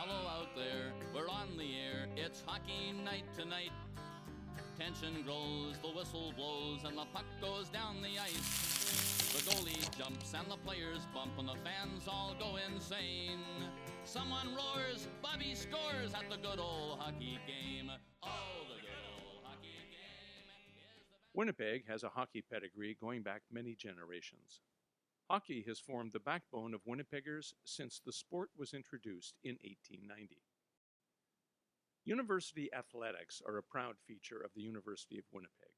Hello out there, we're on the air. It's hockey night tonight. Tension grows, the whistle blows, and the puck goes down the ice. The goalie jumps and the players bump and the fans all go insane. Someone roars, Bobby scores at the good old hockey game. Oh, the good old hockey game. Winnipeg has a hockey pedigree going back many generations. Hockey has formed the backbone of Winnipeggers since the sport was introduced in 1890. University athletics are a proud feature of the University of Winnipeg.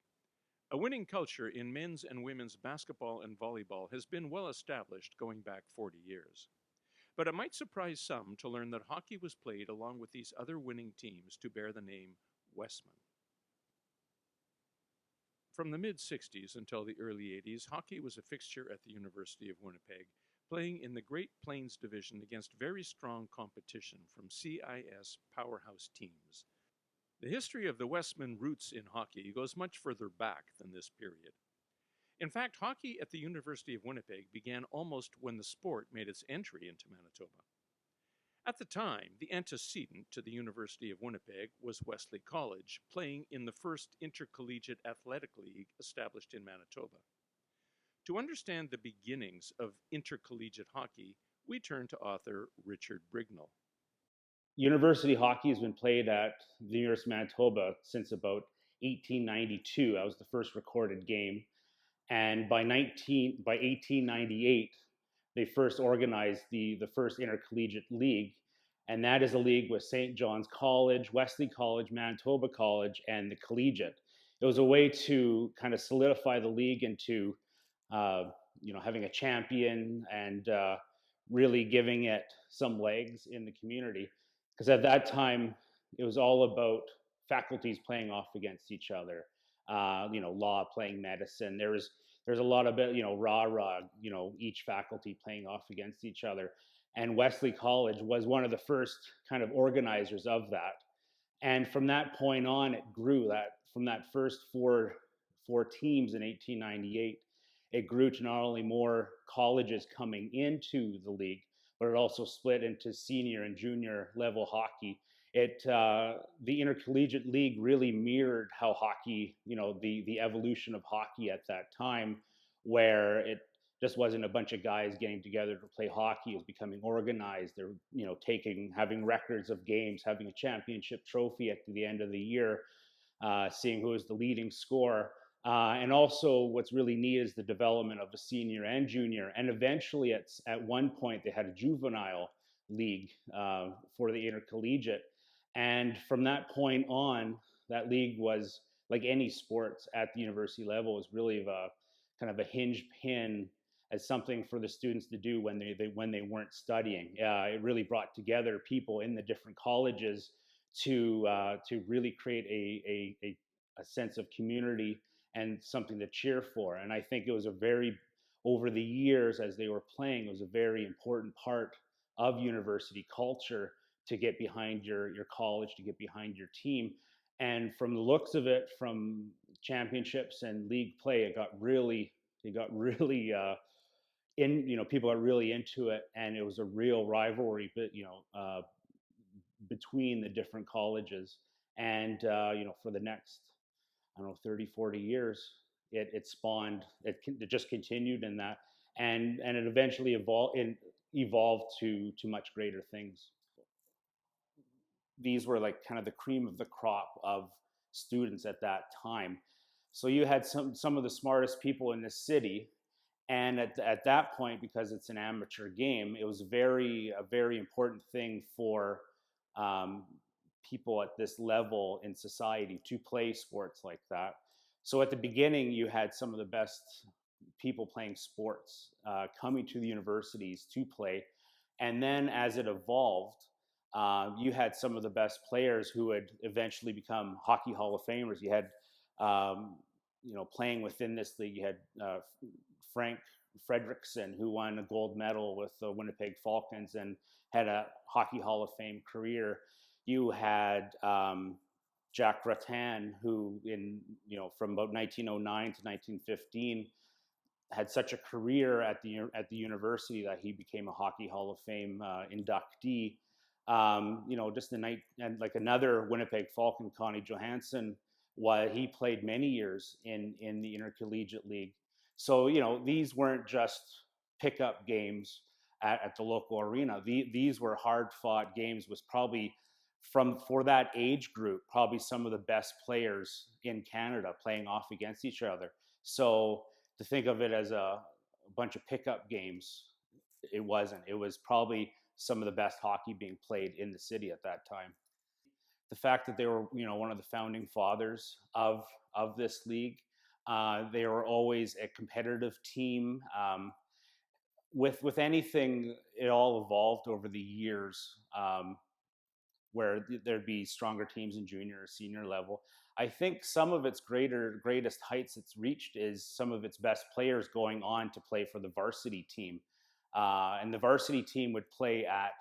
A winning culture in men's and women's basketball and volleyball has been well established going back 40 years. But it might surprise some to learn that hockey was played along with these other winning teams to bear the name Westman. From the mid-60s until the early 80s, hockey was a fixture at the University of Winnipeg, playing in the Great Plains Division against very strong competition from CIS powerhouse teams. The history of the Westman roots in hockey goes much further back than this period. In fact, hockey at the University of Winnipeg began almost when the sport made its entry into Manitoba. At the time, the antecedent to the University of Winnipeg was Wesley College, playing in the first intercollegiate athletic league established in Manitoba. To understand the beginnings of intercollegiate hockey, we turn to author Richard Brignall. University hockey has been played at the University of Manitoba since about 1892. That was the first recorded game. And by 1898, they first organized the first intercollegiate league. And that is a league with St. John's College, Wesley College, Manitoba College, and the Collegiate. It was a way to kind of solidify the league into having a champion and really giving it some legs in the community. Because at that time, it was all about faculties playing off against each other. Law playing medicine. There's a lot of rah-rah, each faculty playing off against each other. And Wesley College was one of the first kind of organizers of that. And from that point on, it grew. That from that first four teams in 1898, it grew to not only more colleges coming into the league, but it also split into senior and junior level hockey. The intercollegiate league really mirrored how hockey, the evolution of hockey at that time, where it just wasn't a bunch of guys getting together to play hockey. It was becoming organized. They're, having records of games, having a championship trophy at the end of the year, seeing who was the leading scorer. And also what's really neat is the development of the senior and junior. And eventually at one point they had a juvenile league for the intercollegiate. And from that point on, that league was, like any sports at the university level, was really kind of a hinge pin as something for the students to do when they weren't studying. It really brought together people in the different colleges to really create a sense of community and something to cheer for. And I think it was over the years as they were playing, it was a very important part of university culture to get behind your college, to get behind your team. And from the looks of it, from championships and league play, people got really into it, and it was a real rivalry, between the different colleges. And for the next, 30, 40 years, it spawned. It just continued in that, and it eventually evolved to much greater things. These were like kind of the cream of the crop of students at that time. So you had some of the smartest people in the city, and at that point, because it's an amateur game, it was a very important thing for people at this level in society to play sports like that. So at the beginning, you had some of the best people playing sports coming to the universities to play, and then as it evolved, you had some of the best players who would eventually become Hockey Hall of Famers. You had, playing within this league, you had Frank Fredrickson, who won a gold medal with the Winnipeg Falcons and had a Hockey Hall of Fame career. You had Jack Rattan, who from about 1909 to 1915 had such a career at the university that he became a Hockey Hall of Fame inductee. Just the night, and like another Winnipeg Falcon, Connie Johansson, he played many years in the Intercollegiate League. So these weren't just pickup games at the local arena. These were hard-fought games. Was probably for that age group, probably some of the best players in Canada playing off against each other. So to think of it as a bunch of pickup games, it wasn't. It was probably some of the best hockey being played in the city at that time. The fact that they were, one of the founding fathers of this league, they were always a competitive team. With anything, it all evolved over the years, where there'd be stronger teams in junior or senior level. I think some of its greatest heights it's reached is some of its best players going on to play for the varsity team. And the varsity team would play at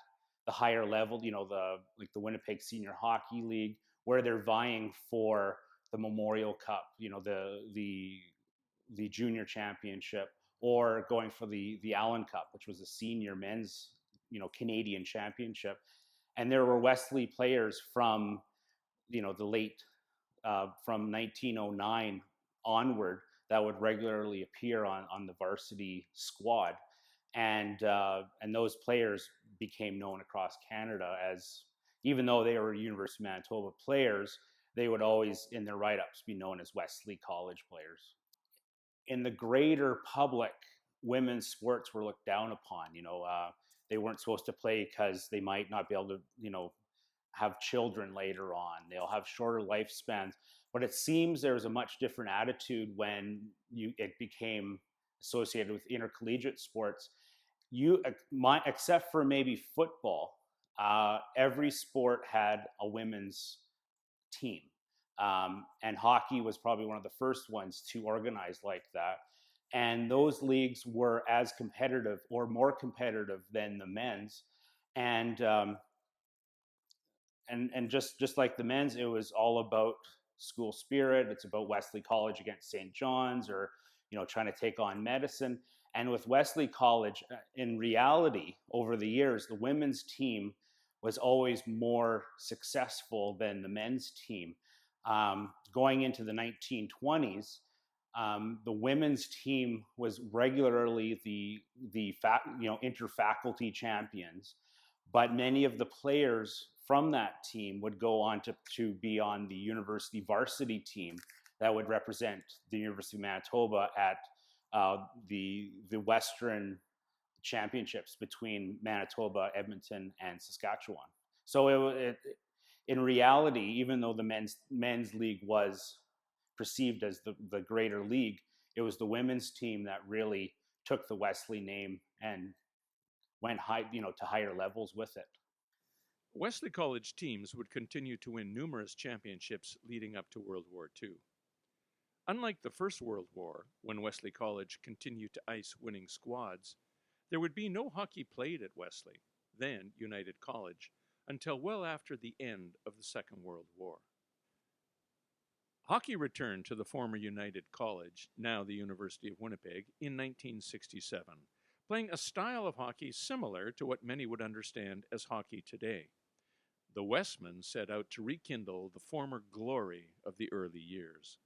the higher level, the Winnipeg Senior Hockey League, where they're vying for the Memorial Cup, the junior championship, or going for the Allen Cup, which was a senior men's, Canadian championship. And there were Wesley players from, the late, from 1909 onward that would regularly appear on the varsity squad. And those players became known across Canada as, even though they were University of Manitoba players, they would always, in their write-ups, be known as Wesley College players. In the greater public, women's sports were looked down upon. They weren't supposed to play because they might not be able to, have children later on. They'll have shorter lifespans. But it seems there was a much different attitude when it became associated with intercollegiate sports. Except for maybe football, every sport had a women's team. And hockey was probably one of the first ones to organize like that. And those leagues were as competitive or more competitive than the men's. And just like the men's, it was all about school spirit. It's about Wesley College against St. John's, or trying to take on Medicine. And with Wesley College, in reality, over the years, the women's team was always more successful than the men's team. Going into the 1920s, the women's team was regularly the interfaculty champions, but many of the players from that team would go on to be on the university varsity team that would represent the University of Manitoba at the Western championships between Manitoba, Edmonton, and Saskatchewan. So in reality, even though the men's league was perceived as the greater league, it was the women's team that really took the Wesley name and went to higher levels with it. Wesley College teams would continue to win numerous championships leading up to World War II. Unlike the First World War, when Wesley College continued to ice winning squads, there would be no hockey played at Wesley, then United College, until well after the end of the Second World War. Hockey returned to the former United College, now the University of Winnipeg, in 1967, playing a style of hockey similar to what many would understand as hockey today. The Westmen set out to rekindle the former glory of the early years.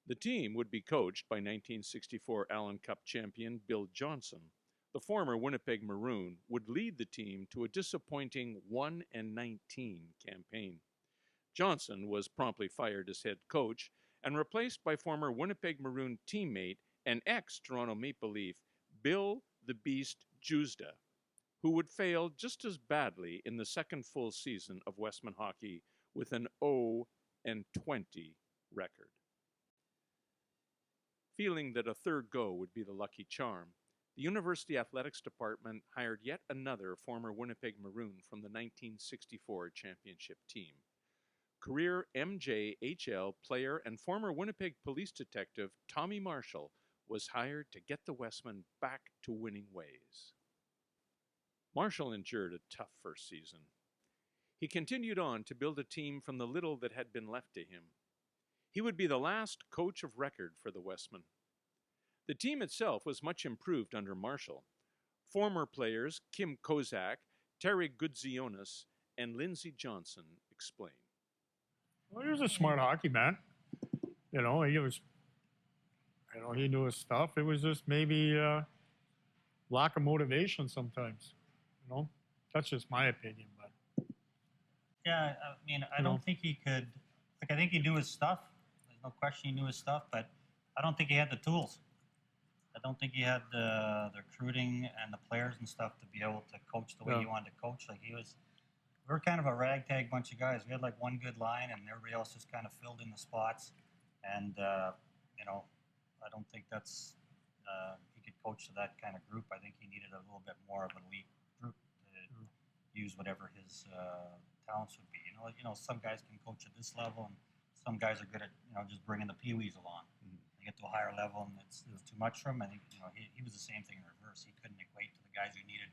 The team would be coached by 1964 Allen Cup champion Bill Johnson. The former Winnipeg Maroon would lead the team to a disappointing 1-19 campaign. Johnson was promptly fired as head coach and replaced by former Winnipeg Maroon teammate and ex-Toronto Maple Leaf Bill the Beast Juzda, who would fail just as badly in the second full season of Westman hockey with an 0-20 record. Feeling that a third go would be the lucky charm, the University Athletics Department hired yet another former Winnipeg Maroon from the 1964 championship team. Career MJHL player and former Winnipeg police detective Tommy Marshall was hired to get the Westmen back to winning ways. Marshall endured a tough first season. He continued on to build a team from the little that had been left to him. He would be the last coach of record for the Westmen. The team itself was much improved under Marshall. Former players Kim Kozak, Terry Goodzionis and Lindsey Johnson explain. Well, he was a smart hockey man. He was, he knew his stuff. It was just maybe lack of motivation sometimes. That's just my opinion. But yeah, I mean, I don't think he could. I think he knew his stuff. There's no question he knew his stuff, but I don't think he had the tools. I don't think he had the recruiting and the players and stuff to be able to coach the way he wanted to coach. Like we were kind of a ragtag bunch of guys. We had like one good line, and everybody else just kind of filled in the spots. And I don't think that's he could coach to that kind of group. I think he needed a little bit more of an elite group to use whatever his talents would be. Some guys can coach at this level, and some guys are good at just bringing the peewees along. They get to a higher level, and it's too much for him. I think he was the same thing in reverse. He couldn't equate to the guys who needed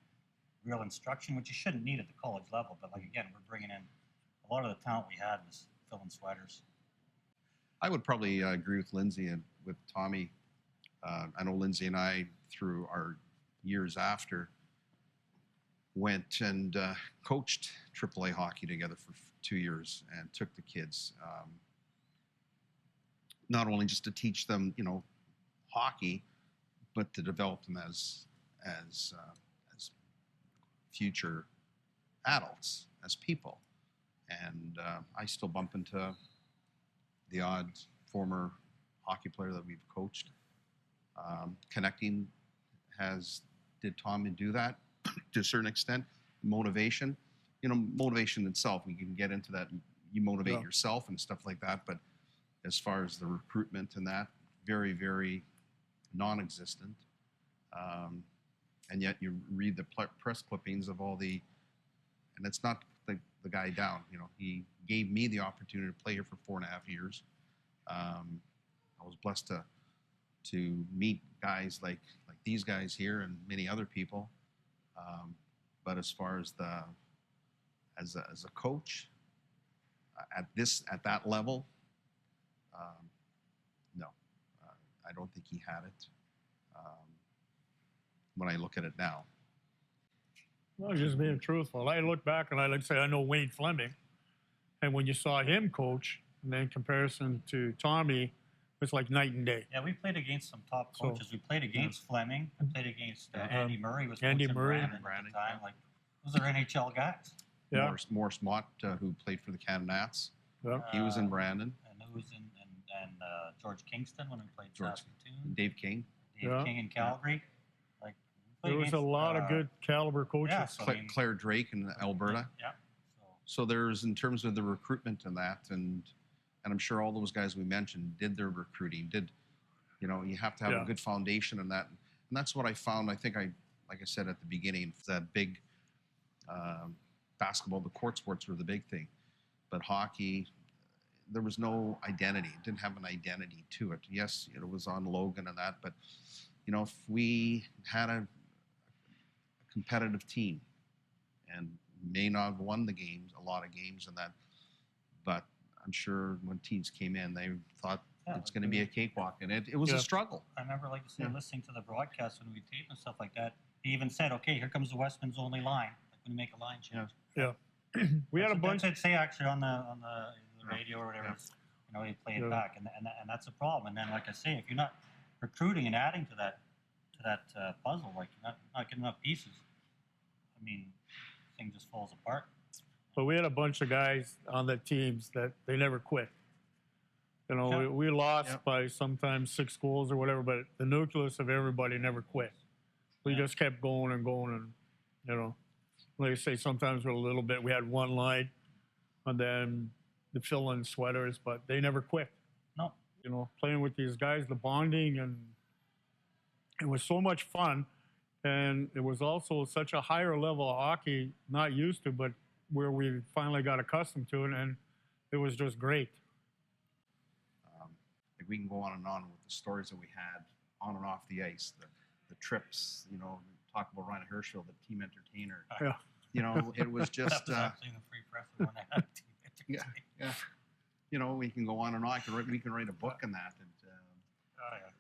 real instruction, which you shouldn't need at the college level. But like again, we're bringing in a lot of the talent we had was filling sweaters. I would probably agree with Lindsay and with Tommy. I know Lindsay and I, through our years after, went and coached AAA hockey together for 2 years and took the kids, not only just to teach them, hockey, but to develop them as future adults, as people. And I still bump into the odd former hockey player that we've coached. Connecting did Tommy do that to a certain extent? Motivation, motivation itself, we can get into that. You motivate yourself and stuff like that, but as far as the recruitment and that, very, very non-existent. And yet you read the press clippings of all the, and it's not the guy down, he gave me the opportunity to play here for 4.5 years. I was blessed to meet guys like these guys here and many other people. But as far as as a coach at that level, no, I don't think he had it. When I look at it now. Well, just being truthful. I look back and I like to say I know Wayne Fleming, and when you saw him coach, and then in comparison to Tommy, it's like night and day. Yeah, we played against some top coaches. We played against Fleming. We played against Andy Murray. Was Andy Murray at the time. Like those are NHL guys. Yeah. Morris Mott, who played for the Canada Nats. Yeah. He was in Brandon. And who was in George Kingston when we played Saskatoon. Dave King. King in Calgary. There was a lot of good caliber coaches. Yeah, so Claire Drake in Alberta. Yeah. So there's, in terms of the recruitment and that, and I'm sure all those guys we mentioned did their recruiting, you have to have a good foundation in that. And that's what I found. I think like I said at the beginning, that big basketball, the court sports were the big thing. But hockey, there was no identity. It didn't have an identity to it. Yes, it was on Logan and that, but if we had a competitive team and may not have won a lot of games and that, but I'm sure when teams came in, they thought it's going to be a cakewalk, and it was a struggle. I remember, like you said, listening to the broadcast when we taped and stuff like that. He even said, "Okay, here comes the Westman's only line. Like when you make a line change." Yeah. We had a bunch. I'd say actually on the radio or whatever. They play it back, and that's a problem. And then, like I say, if you're not recruiting and adding to that puzzle, like you're not getting enough pieces, I mean, the thing just falls apart. But we had a bunch of guys on the teams that they never quit. We lost by sometimes 6 goals or whatever, but the nucleus of everybody never quit. We just kept going and going, and like I say, sometimes with a little bit, we had one line, and then the fill-in sweaters, but they never quit. No. Playing with these guys, the bonding, and it was so much fun. And it was also such a higher level of hockey, not used to, but where we finally got accustomed to it, and it was just great. We can go on and on with the stories that we had on and off the ice, the trips, talk about Ryan Herschel, the team entertainer. Yeah. It was just... that was actually the free press one I had. Yeah. We can go on and on. We can write a book on that.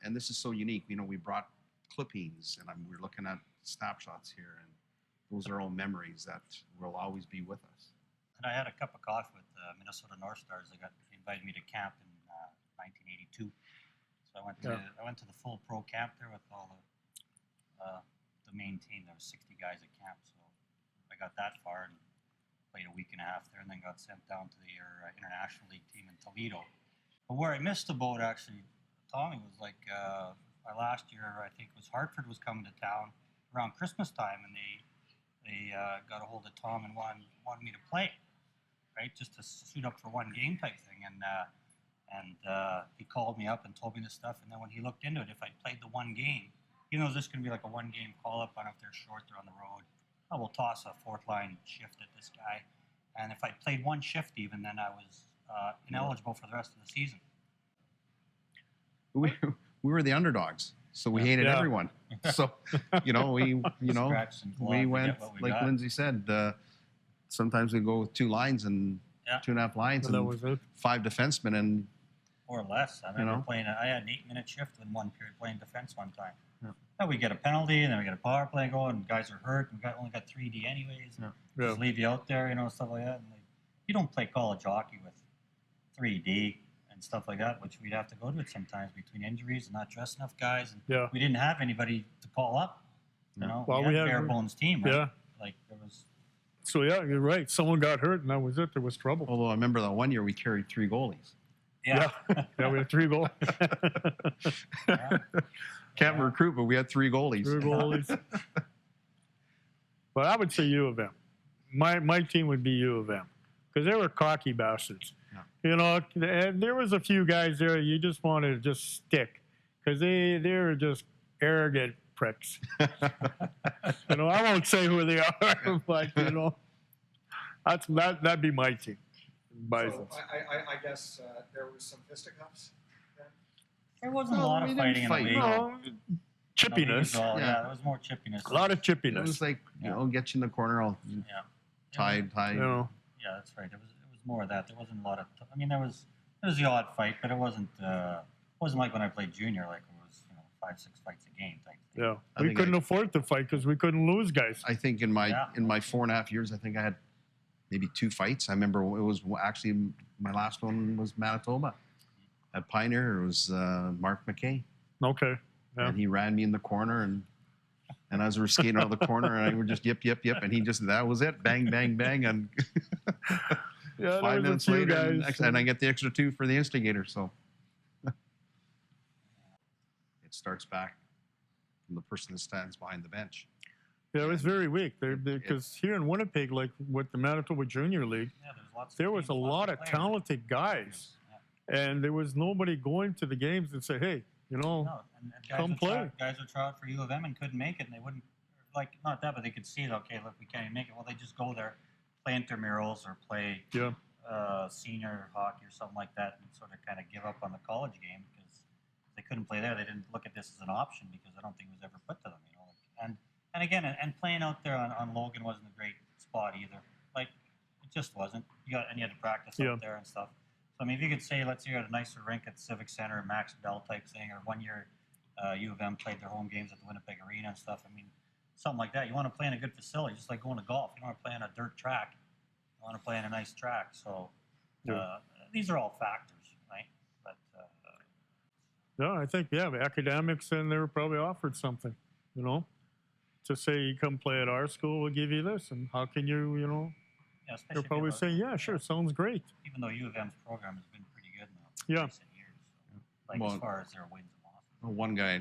And this is so unique. We brought clippings, and we're looking at snapshots here, and those are all memories that will always be with us. And I had a cup of coffee with Minnesota North Stars. They invited me to camp in 1982. So I went to the full pro camp there with all the main team. There was 60 guys at camp. So I got that far and played a week and a half there, and then got sent down to the International League team in Toledo. But where I missed the boat, actually, Tommy, was like my last year, I think it was Hartford was coming to town around Christmas time, and they got a hold of Tom and wanted me to play, right, just to suit up for one game type thing. And he called me up and told me this stuff. And then when he looked into it, if I played the one game, he knows this is going to be like a one-game call-up. I don't know if they're short, they're on the road. Oh, we'll toss a fourth-line shift at this guy. And if I played one shift even, then I was ineligible for the rest of the season. We were the underdogs, so we hated everyone. So, we went, like Lindsay said, sometimes we go with two lines and 2.5 lines and that was it. 5 defensemen and or less. I remember playing. I had an 8-minute shift in one period playing defense one time. Then we get a penalty, and then we get a power play going, and guys are hurt. And only got 3D anyways. Just leave you out there, stuff like that. And you don't play college hockey with 3D and stuff like that, which we'd have to go to it sometimes between injuries and not dress enough guys. And we didn't have anybody to call up. Well, we had a bare bones team. Right? Yeah. Like there was. So you're right. Someone got hurt, and that was it. There was trouble. Although I remember that one year we carried 3 goalies. Yeah, we had 3 goals. Can't recruit, but we had 3 goalies. 3 goalies. But I would say U of M. My team would be U of M because they were cocky bastards. And there was a few guys there you just wanted to just stick because they were just arrogant pricks. I won't say who they are, but that'd be my team. So I guess there was some fisticuffs then? There wasn't a lot of fighting in the league. No, chippiness. There was more chippiness. A lot of chippiness. It was like, get you in the corner, I'll tie. Yeah, that's right. It was more of that. There wasn't a lot of. There was the odd fight, but it wasn't like when I played junior, like it was 5-6 fights a game type thing. Yeah, we couldn't afford to fight because we couldn't lose guys. I think in my 4.5 years, I think I had maybe 2 fights. I remember it was actually my last one was Manitoba at Pioneer. It was Mark McKay. Okay. Yeah. And he ran me in the corner, and as we were skating out of the corner, and I would just yip, and he just, that was it, bang, bang, bang, and 5 minutes later, and I get the extra 2 for the instigator. So it starts back from the person that stands behind the bench. Yeah, it was very weak because here in Winnipeg, like with the Manitoba Junior League, there was a lot of talented guys, and there was nobody going to the games and say, "Hey, come play." Guys would try out for U of M and couldn't make it, and they wouldn't not that, but they could see it. Okay, look, we can't even make it. Well, they just go there, play intramurals or play senior hockey or something like that, and sort of kind of give up on the college game because they couldn't play there. They didn't look at this as an option because I don't think it was ever put to them. And again, and playing out there on Logan wasn't a great spot either. Like, it just wasn't. You had to practice out there and stuff. So, if you could say, let's say you had a nicer rink at Civic Center, Max Bell type thing, or one year U of M played their home games at the Winnipeg Arena and stuff. Something like that. You want to play in a good facility, just like going to golf. You don't want to play on a dirt track. You want to play on a nice track. So, these are all factors, right? But no, I think the academics, and they were probably offered something, to say, you come play at our school, we'll give you this, and how can you, they're probably saying, yeah, sure, sounds great. Even though U of M's program has been pretty good in recent years, as far as their wins and losses. One guy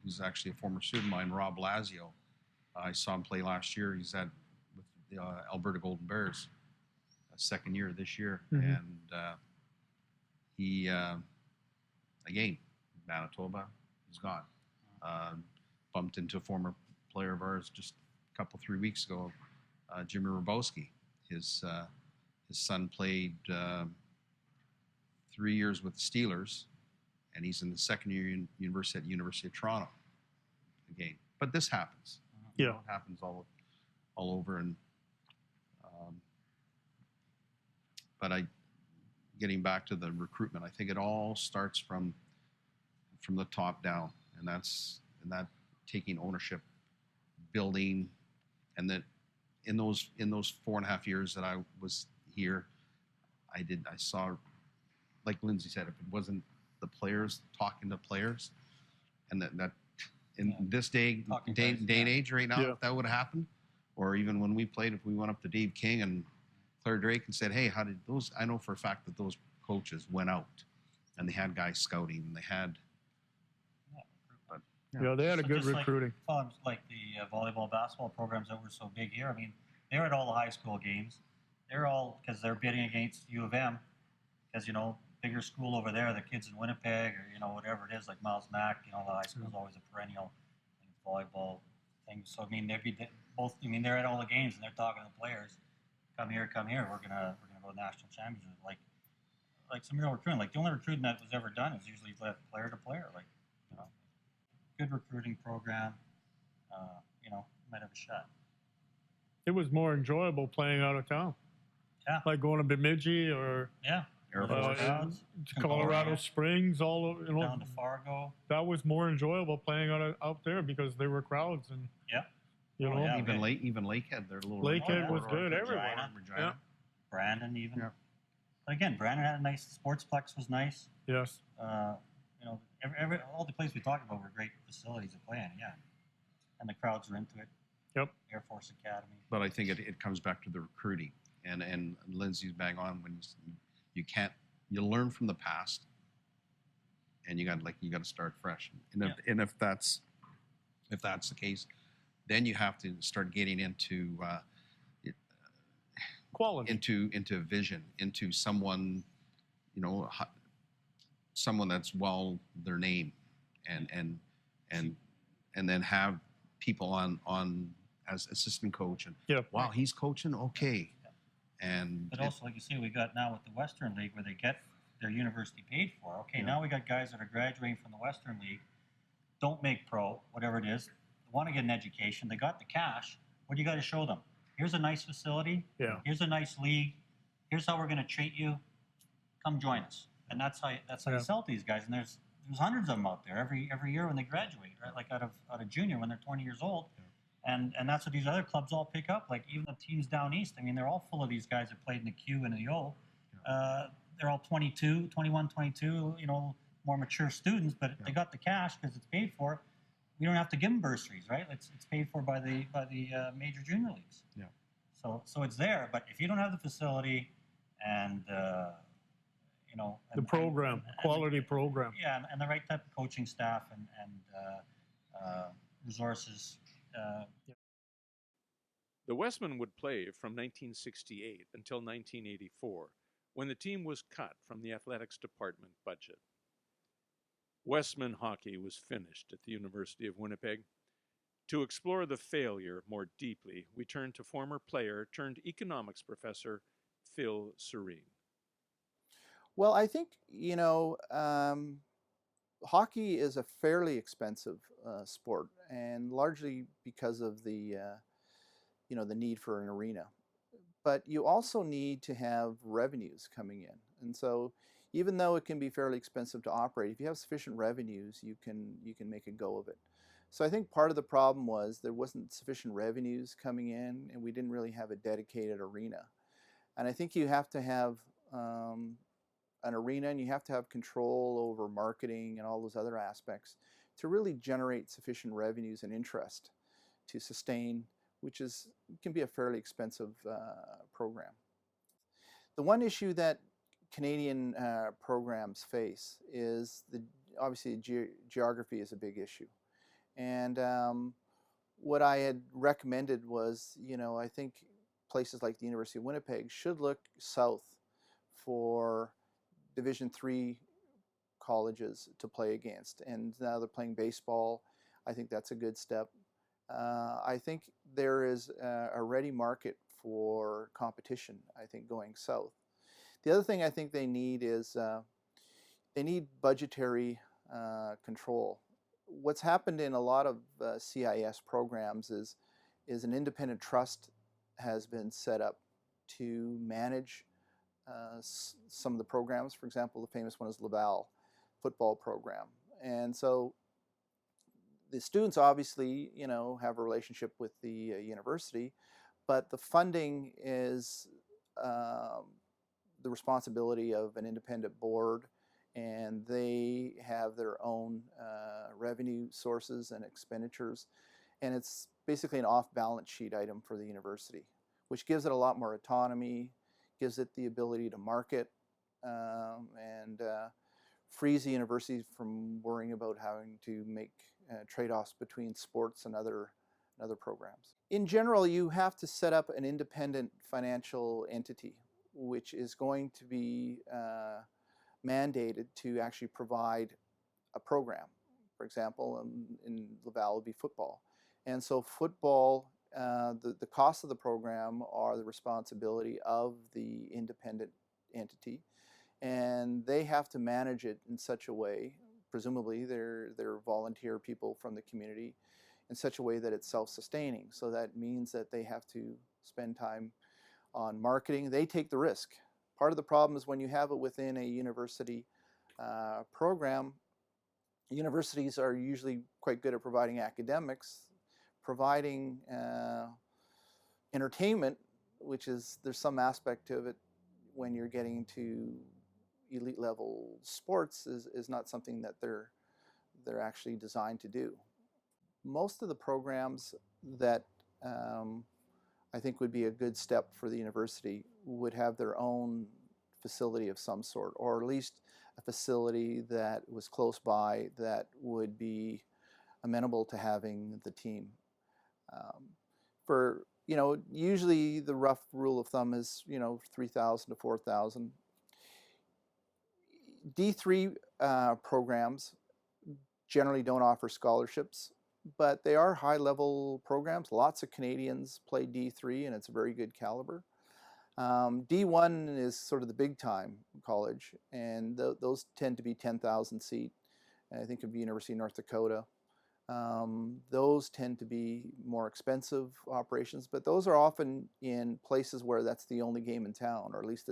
who's actually a former student of mine, Rob Lazio, I saw him play last year. He's with the Alberta Golden Bears, second year this year, and he again, Manitoba, he's gone. Bumped into a former player of ours just a 3 weeks ago, Jimmy Rabowski. His son played 3 years with the Steelers, and he's in the second year at University of Toronto again. But this happens. Yeah, it happens all over. And but getting back to the recruitment, I think it all starts from the top down, and that taking ownership, building, and that in those 4.5 years that I was here, I saw, like Lindsay said, if it wasn't the players talking to players, and that in this day and age right now, if that would have happened, or even when we played, if we went up to Dave King and Claire Drake and said, hey, how did those, I know for a fact that those coaches went out and they had guys scouting and they had, but they had a good just recruiting. Like the volleyball, basketball programs that were so big here. I mean, they're at all the high school games. They're all, because they're bidding against U of M, because, bigger school over there, the kids in Winnipeg or, whatever it is, like Miles Mack, the high school is always a perennial volleyball thing. So, I mean, they'd be both, they're at all the games and they're talking to the players. Come here, we're gonna go to national championship. Like some real recruiting. Like the only recruiting that was ever done is usually left player to player. Like, good recruiting program. Might have a shot. It was more enjoyable playing out of town. Yeah. Like going to Bemidji or Air Force. Colorado Springs, all over, down to Fargo. That was more enjoyable playing out there because there were crowds and Even Lakehead, their little Lakehead was good. Everywhere. Regina. Brandon even. Yeah. But again, Brandon had a nice sportsplex was nice. Yes. All the places we talked about were great facilities to play in. Yeah. And the crowds were into it. Yep. Air Force Academy. But I think it comes back to the recruiting, and Lindsay's bang on when you learn from the past, and you got to start fresh. And if that's the case, then you have to start getting into quality, into vision, into someone, someone that's their name, and then have people on as assistant coach, and wow, he's coaching, okay. And but also, like you say, we got now with the Western League where they get their university paid for. Okay, now we got guys that are graduating from the Western League, don't make pro, whatever it is, want to get an education. They got the cash. What do you got to show them? Here's a nice facility. Yeah. Here's a nice league. Here's how we're going to treat you. Come join us. And that's how you sell to these guys. And there's hundreds of them out there every year when they graduate, right? Like out of junior when they're 20 years old. And that's what these other clubs all pick up. Like even the teams down east, I mean, they're all full of these guys that played in the Q and the O. They're all 22, 21, 22, more mature students, but they got the cash because it's paid for. We don't have to give them bursaries, right? It's paid for by the major junior leagues. Yeah. So it's there, but if you don't have the facility and the program, quality program. Yeah, and the right type of coaching staff and resources. The Westmen would play from 1968 until 1984, when the team was cut from the athletics department budget. Westmen hockey was finished at the University of Winnipeg. To explore the failure more deeply, we turn to former player turned economics professor Phil Serene. Well, I think, hockey is a fairly expensive sport, and largely because of the need for an arena. But you also need to have revenues coming in. And so even though it can be fairly expensive to operate, if you have sufficient revenues, you can make a go of it. So I think part of the problem was there wasn't sufficient revenues coming in, and we didn't really have a dedicated arena. And I think you have to have an arena, and you have to have control over marketing and all those other aspects to really generate sufficient revenues and interest to sustain, which can be a fairly expensive program. The one issue that Canadian programs face is obviously geography is a big issue. And what I had recommended was, I think places like the University of Winnipeg should look south for Division III colleges to play against. And now they're playing baseball. I think that's a good step. I think there is a ready market for competition, I think, going south. The other thing I think they need is they need budgetary control. What's happened in a lot of CIS programs is an independent trust has been set up to manage some of the programs. For example, the famous one is Laval football program. And so the students obviously, have a relationship with the university, but the funding is the responsibility of an independent board, and they have their own revenue sources and expenditures, and it's basically an off-balance sheet item for the university, which gives it a lot more autonomy, gives it the ability to market, and frees the university from worrying about having to make trade-offs between sports and other programs. In general, you have to set up an independent financial entity, which is going to be mandated to actually provide a program. For example, in Laval would be football. And so football, the cost of the program are the responsibility of the independent entity, and they have to manage it in such a way, presumably they're volunteer people from the community, in such a way that it's self-sustaining. So that means that they have to spend time on marketing. They take the risk. Part of the problem is when you have it within a university program, universities are usually quite good at providing academics, providing entertainment, which is, there's some aspect of it when you're getting to elite level sports is not something that they're actually designed to do. Most of the programs that I think would be a good step for the university would have their own facility of some sort, or at least a facility that was close by that would be amenable to having the team. For, usually the rough rule of thumb is, 3,000 to 4,000. D3 programs generally don't offer scholarships, but they are high-level programs. Lots of Canadians play D3, and it's a very good caliber. D1 is sort of the big-time college, and those tend to be 10,000 seat. I think of University of North Dakota. Those tend to be more expensive operations, but those are often in places where that's the only game in town, or at least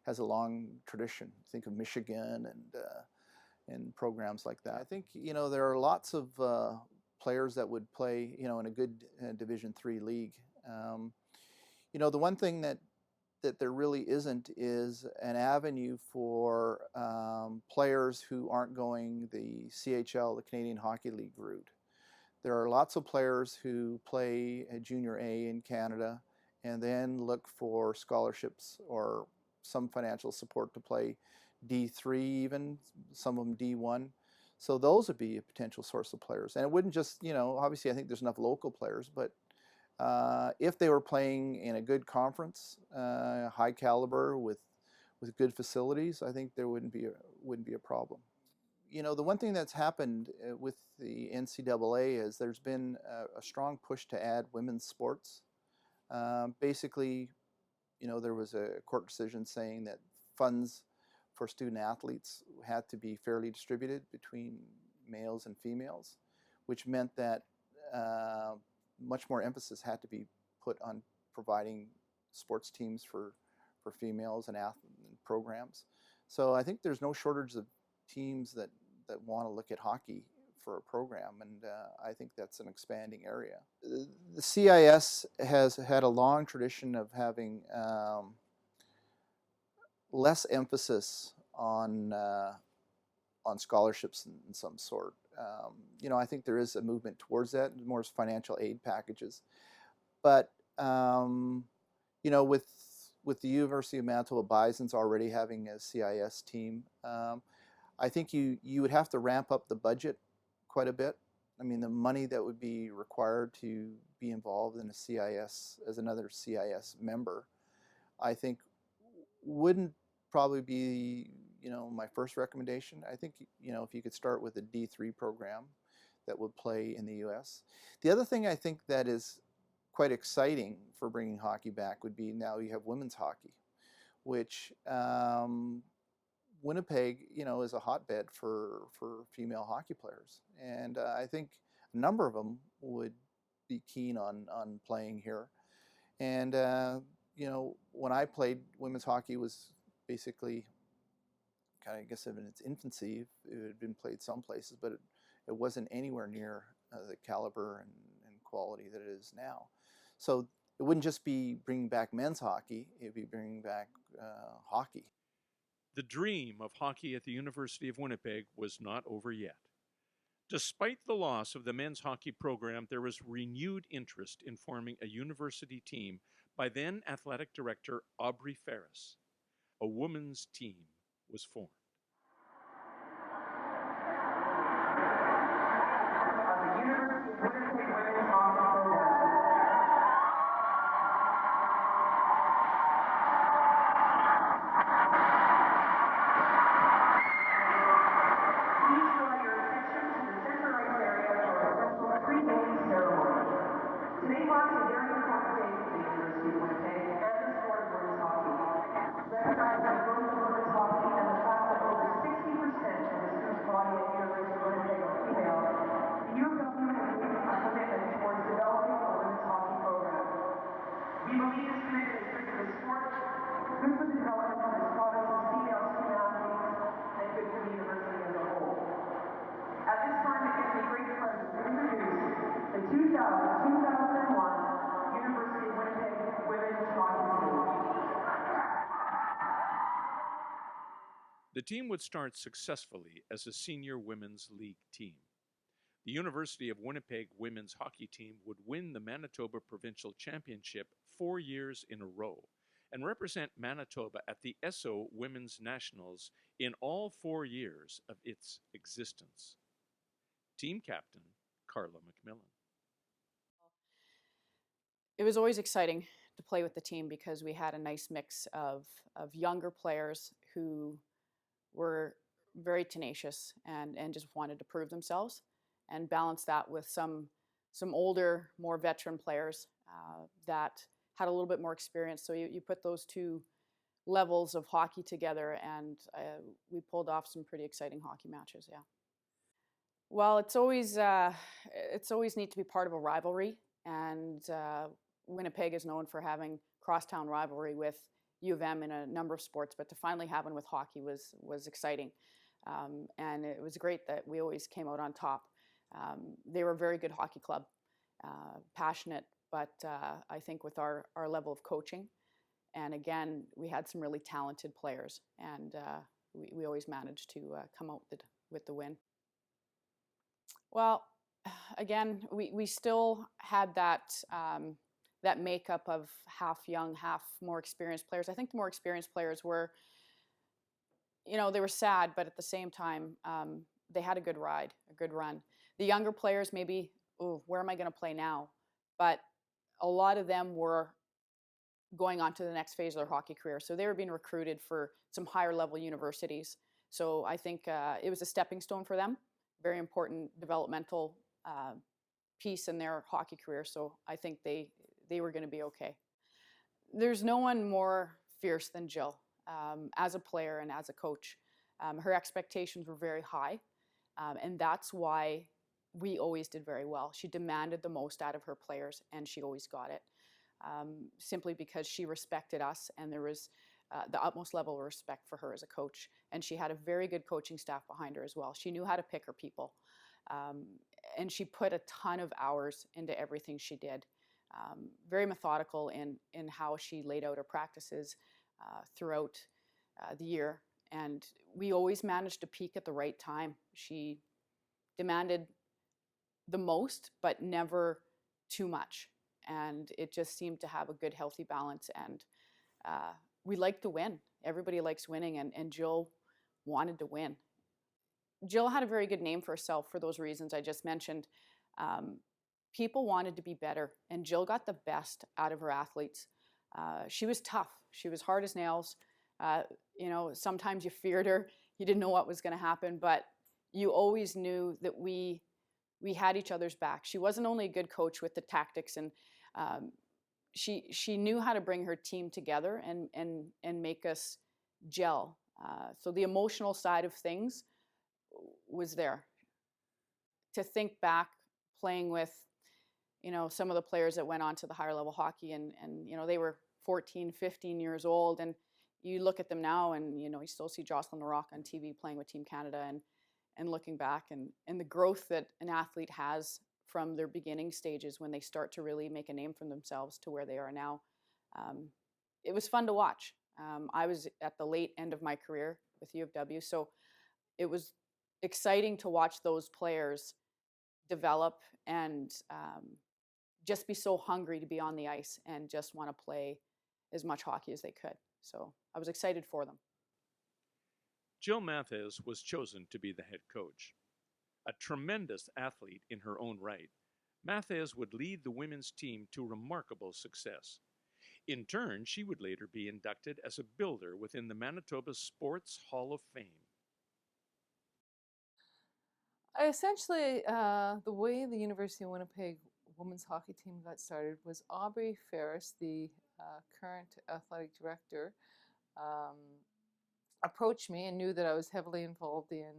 has a long tradition. Think of Michigan and programs like that. I think there are lots of players that would play in a good Division III league. The one thing that there really isn't is an avenue for players who aren't going the CHL, the Canadian Hockey League route. There are lots of players who play a Junior A in Canada and then look for scholarships or some financial support to play D3 even, some of them D1. So those would be a potential source of players. And it wouldn't just, obviously I think there's enough local players, but if they were playing in a good conference, high caliber with good facilities, I think there wouldn't be a problem. The one thing that's happened with the NCAA is there's been a strong push to add women's sports. Basically, there was a court decision saying that funds for student athletes had to be fairly distributed between males and females, which meant that much more emphasis had to be put on providing sports teams for females and programs. So I think there's no shortage of teams that want to look at hockey for a program, and I think that's an expanding area. The CIS has had a long tradition of having less emphasis on scholarships in some sort. I think there is a movement towards that, more financial aid packages. But with the University of Manitoba Bisons already having a CIS team, I think you would have to ramp up the budget quite a bit. I mean, the money that would be required to be involved in a CIS as another CIS member, I think wouldn't probably be my first recommendation. I think if you could start with a D3 program that would play in the U.S. The other thing I think that is quite exciting for bringing hockey back would be now you have women's hockey, which Winnipeg, is a hotbed for female hockey players, and I think a number of them would be keen on playing here. And when I played, women's hockey was basically kind of, I guess, in its infancy. It had been played some places, but it wasn't anywhere near the caliber and quality that it is now. So it wouldn't just be bringing back men's hockey, it'd be bringing back hockey. The dream of hockey at the University of Winnipeg was not over yet. Despite the loss of the men's hockey program, there was renewed interest in forming a university team by then athletic director Aubrey Ferris. A women's team was formed. The team would start successfully as a senior women's league team. The University of Winnipeg women's hockey team would win the Manitoba Provincial Championship 4 years in a row and represent Manitoba at the Esso Women's Nationals in all 4 years of its existence. Team captain, Carla McMillan. It was always exciting to play with the team because we had a nice mix of younger players who were very tenacious and just wanted to prove themselves, and balance that with some older, more veteran players that had a little bit more experience. So you put those two levels of hockey together, and we pulled off some pretty exciting hockey matches. Yeah. Well, it's always neat to be part of a rivalry, and Winnipeg is known for having crosstown rivalry with U of M in a number of sports, but to finally have one with hockey was exciting. And it was great that we always came out on top. They were a very good hockey club, passionate, but I think with our level of coaching, and again, we had some really talented players, and we always managed to come out with the win. Well, again, we still had that makeup of half young, half more experienced players. I think the more experienced players were, they were sad, but at the same time, they had a good ride, a good run. The younger players maybe, where am I going to play now? But a lot of them were going on to the next phase of their hockey career. So they were being recruited for some higher level universities. So I think it was a stepping stone for them, very important developmental piece in their hockey career. So I think they were going to be okay. There's no one more fierce than Jill as a player and as a coach. Her expectations were very high, and that's why we always did very well. She demanded the most out of her players, and she always got it, simply because she respected us, and there was the utmost level of respect for her as a coach. And she had a very good coaching staff behind her as well. She knew how to pick her people, and she put a ton of hours into everything she did. Very methodical in how she laid out her practices throughout the year. And we always managed to peak at the right time. She demanded the most, but never too much. And it just seemed to have a good, healthy balance. And we liked to win. Everybody likes winning, and Jill wanted to win. Jill had a very good name for herself for those reasons I just mentioned. People wanted to be better, and Jill got the best out of her athletes. She was tough. She was hard as nails. Sometimes you feared her. You didn't know what was going to happen, but you always knew that we had each other's back. She wasn't only a good coach with the tactics, and she knew how to bring her team together and make us gel. So the emotional side of things was there. To think back, playing with some of the players that went on to the higher level hockey, and they were 14, 15 years old, and you look at them now, and you still see Jocelyn Larocque on TV playing with Team Canada, and looking back and the growth that an athlete has from their beginning stages when they start to really make a name for themselves to where they are now. It was fun to watch. I was at the late end of my career with U of W, so it was exciting to watch those players develop and just be so hungry to be on the ice and just want to play as much hockey as they could. So I was excited for them. Jill Matthes was chosen to be the head coach. A tremendous athlete in her own right, Matthes would lead the women's team to remarkable success. In turn, she would later be inducted as a builder within the Manitoba Sports Hall of Fame. Essentially, the way the University of Winnipeg women's hockey team got started was Aubrey Ferris, the current athletic director, approached me and knew that I was heavily involved in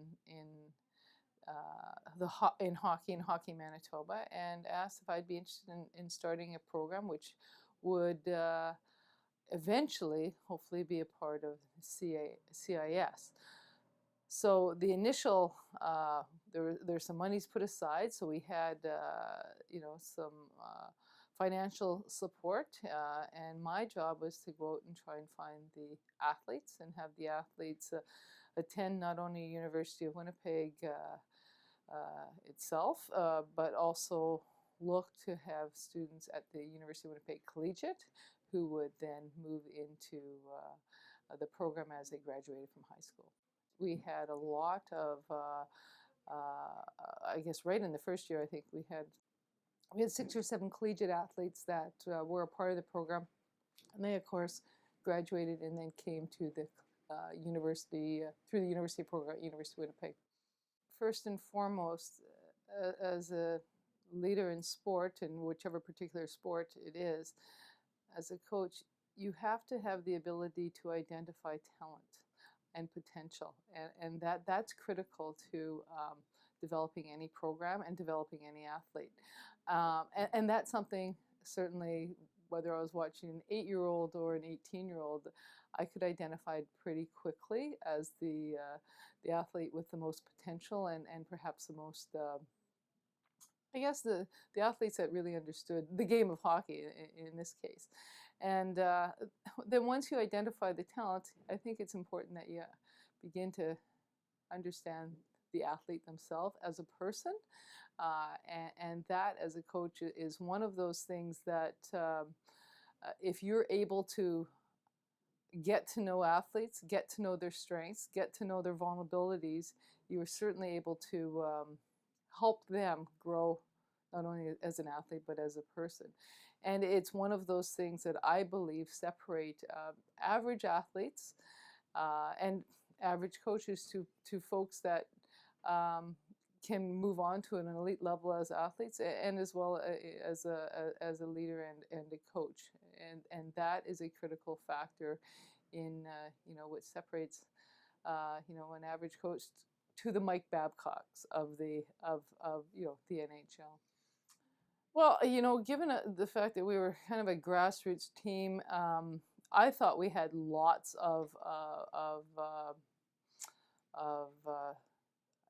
Hockey Manitoba, and asked if I'd be interested in starting a program which would eventually, hopefully, be a part of CIS. So the initial, there's some monies put aside, so we had, some financial support, and my job was to go out and try and find the athletes and have the athletes attend not only University of Winnipeg itself, but also look to have students at the University of Winnipeg Collegiate who would then move into the program as they graduated from high school. We had a lot of, I guess right in the first year, I think we had 6 or 7 collegiate athletes that were a part of the program. And they, of course, graduated and then came to the university, through the university program at University of Winnipeg. First and foremost, as a leader in sport, in whichever particular sport it is, as a coach, you have to have the ability to identify talent and potential, and that's critical to developing any program and developing any athlete. And that's something, certainly, whether I was watching an 8-year-old or an 18-year-old, I could identify pretty quickly as the athlete with the most potential and perhaps the most, I guess, the athletes that really understood the game of hockey in this case. And then once you identify the talent, I think it's important that you begin to understand the athlete themselves as a person. And that, as a coach, is one of those things that if you're able to get to know athletes, get to know their strengths, get to know their vulnerabilities, you are certainly able to help them grow not only as an athlete but as a person. And it's one of those things that I believe separate average athletes and average coaches to folks that can move on to an elite level as athletes and as well as a leader and a coach. And that is a critical factor in what separates an average coach to the Mike Babcocks of the NHL. Well, given the fact that we were kind of a grassroots team, I thought we had lots of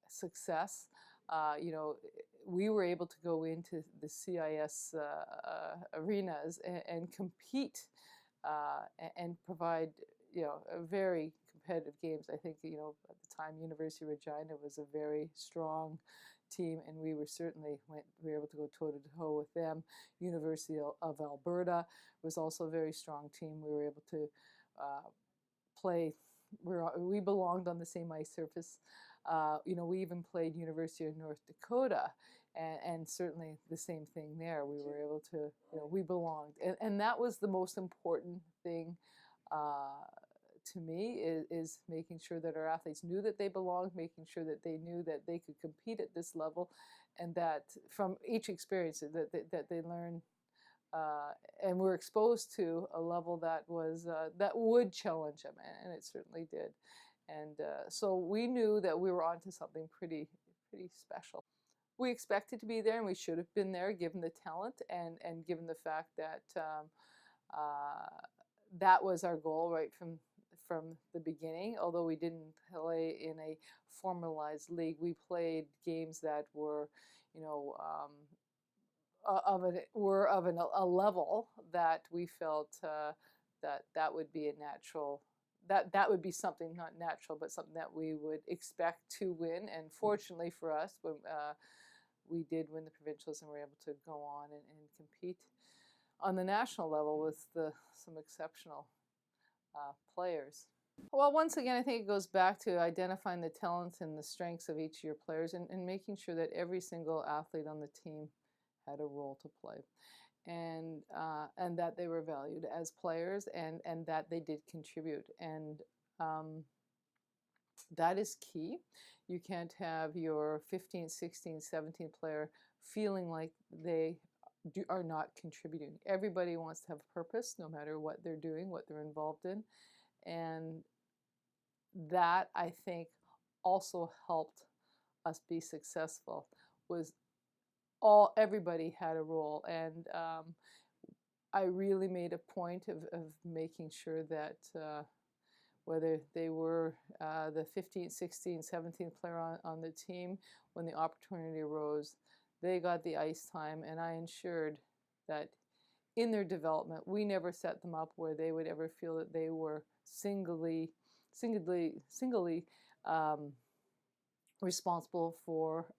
success. We were able to go into the CIS arenas and compete and provide, very competitive games. I think, at the time, University of Regina was a very strong team, and we were able to go toe-to-toe with them. University of Alberta was also a very strong team. We were able to play. We belonged on the same ice surface. We even played University of North Dakota, and certainly the same thing there. We were able to, we belonged. And that was the most important thing to me, is making sure that our athletes knew that they belonged, making sure that they knew that they could compete at this level, and that from each experience that they learned and were exposed to a level that was that would challenge them, and it certainly did. And so we knew that we were onto something pretty special. We expected to be there, and we should have been there, given the talent and given the fact that that was our goal right from the beginning. Although we didn't play in a formalized league, we played games that were, were of a level that we felt that would be a natural, that would be something not natural, but something that we would expect to win. And fortunately for us, we did win the provincials and were able to go on and compete on the national level with some exceptional players. Well, once again, I think it goes back to identifying the talents and the strengths of each of your players, and making sure that every single athlete on the team had a role to play, and that they were valued as players, and that they did contribute. And that is key. You can't have your 15, 16, 17 player feeling like they are not contributing. Everybody wants to have purpose, no matter what they're doing, what they're involved in. And that, I think, also helped us be successful, was everybody had a role. And I really made a point of making sure that whether they were the 15th, 16th, 17th player on the team, when the opportunity arose, they got the ice time, and I ensured that in their development, we never set them up where they would ever feel that they were singly responsible for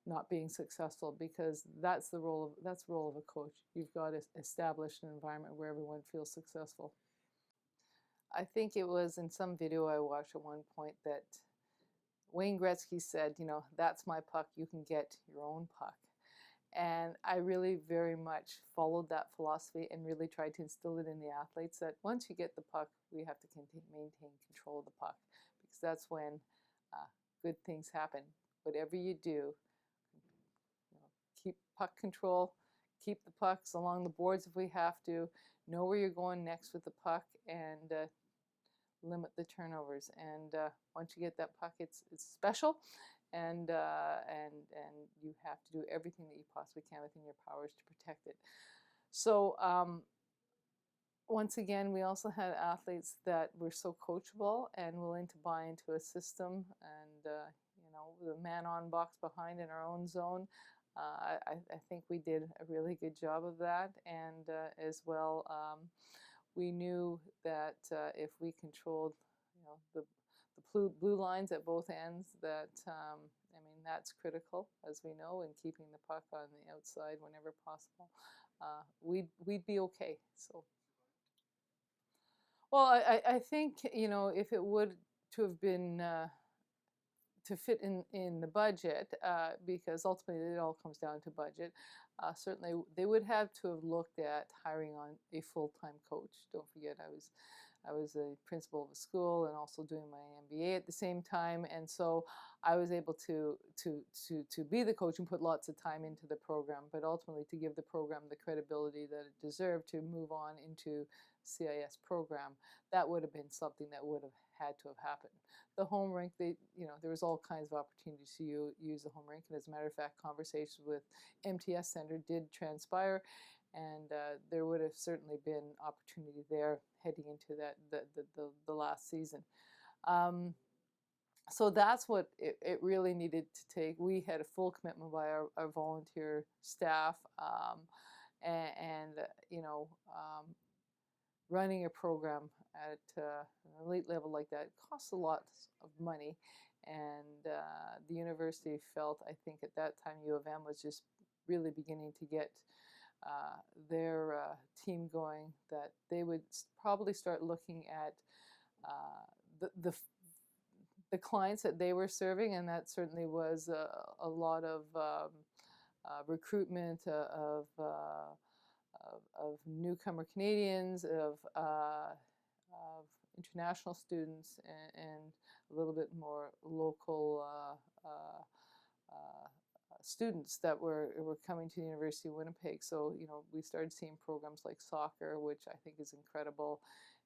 not being successful, because that's the role of a coach. You've got to establish an environment where everyone feels successful. I think it was in some video I watched at one point that Wayne Gretzky said, you know, "That's my puck, you can get your own puck." And I really very much followed that philosophy and really tried to instill it in the athletes, that once you get the puck, we have to maintain control of the puck, because that's when good things happen. Whatever you do, you know, keep puck control, keep the pucks along the boards if we have to, know where you're going next with the puck, and limit the turnovers. And once you get that puck, it's special. And you have to do everything that you possibly can within your powers to protect it. So once again, we also had athletes that were so coachable and willing to buy into a system, and you know, the man-on box behind in our own zone. I think we did a really good job of that, and as well, we knew that if we controlled, you know, the blue lines at both ends, that I mean, that's critical, as we know, in keeping the puck on the outside whenever possible. We'd be okay. So, well, I think, you know, if it would to have been to fit in the budget, because ultimately it all comes down to budget. Certainly, they would have to have looked at hiring on a full-time coach. Don't forget, I was a principal of a school and also doing my MBA at the same time, and so I was able to be the coach and put lots of time into the program, but ultimately to give the program the credibility that it deserved to move on into CIS program. That would have been something that would have had to have happened. The home rink, you know, there was all kinds of opportunities to use the home rink, and as a matter of fact, conversations with MTS Center did transpire, and there would have certainly been opportunity there heading into the last season. So that's what it really needed to take. We had a full commitment by our volunteer staff, and you know, running a program at an elite level like that costs a lot of money, and the university felt, I think at that time, U of M was just really beginning to get their team going, that they would probably start looking at the clients that they were serving, and that certainly was a lot of recruitment of newcomer Canadians, of international students, and a little bit more local students that were coming to the University of Winnipeg. So, you know, we started seeing programs like soccer, which I think is incredible,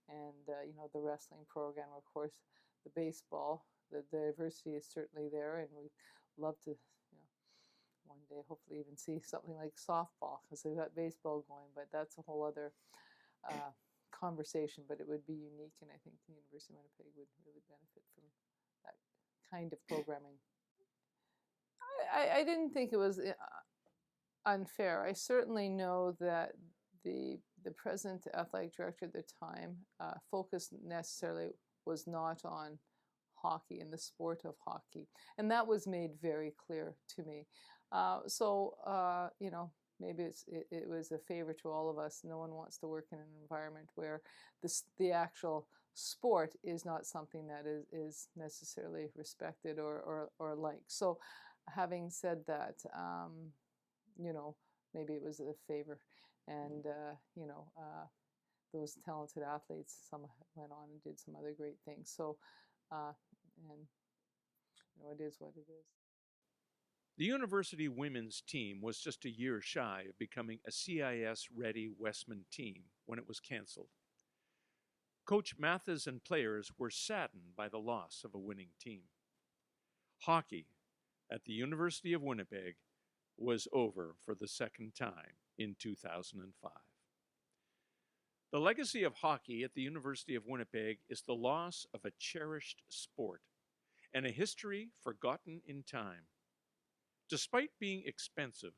and you know, the wrestling program, of course, the baseball. The diversity is certainly there, and we'd love to, you know, one day hopefully even see something like softball, because they've got baseball going, but that's a whole other conversation. But it would be unique, and I think the University of Winnipeg would really benefit from that kind of programming. I didn't think it was unfair. I certainly know that the present athletic director at the time focus necessarily was not on hockey and the sport of hockey, and that was made very clear to me. You know, maybe it was a favor to all of us. No one wants to work in an environment where the actual sport is not something that is necessarily respected or liked. So having said that, you know, maybe it was a favor. And, you know, those talented athletes, some went on and did some other great things. So, and, you know, it is what it is. The university women's team was just a year shy of becoming a CIS-ready Westman team when it was canceled. Coach Mathis and players were saddened by the loss of a winning team. Hockey at the University of Winnipeg was over for the second time in 2005. The legacy of hockey at the University of Winnipeg is the loss of a cherished sport and a history forgotten in time. Despite being expensive,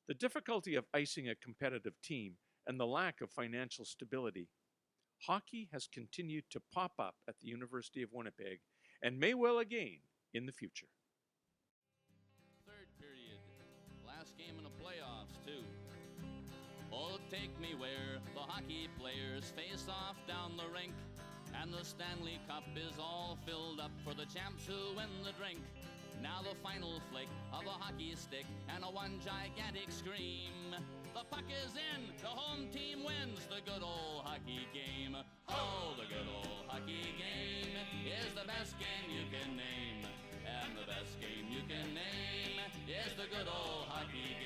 the difficulty of icing a competitive team and the lack of financial stability, hockey has continued to pop up at the University of Winnipeg and may well again in the future. Third period, last game in the playoffs too. Oh, take me where the hockey players face off down the rink, and the Stanley Cup is all filled up for the champs who win the drink. Now the final flick of a hockey stick and a one gigantic scream. The puck is in, the home team wins the good old hockey game. Oh, the good old hockey game is the best game you can name. And the best game you can name is the good old hockey game.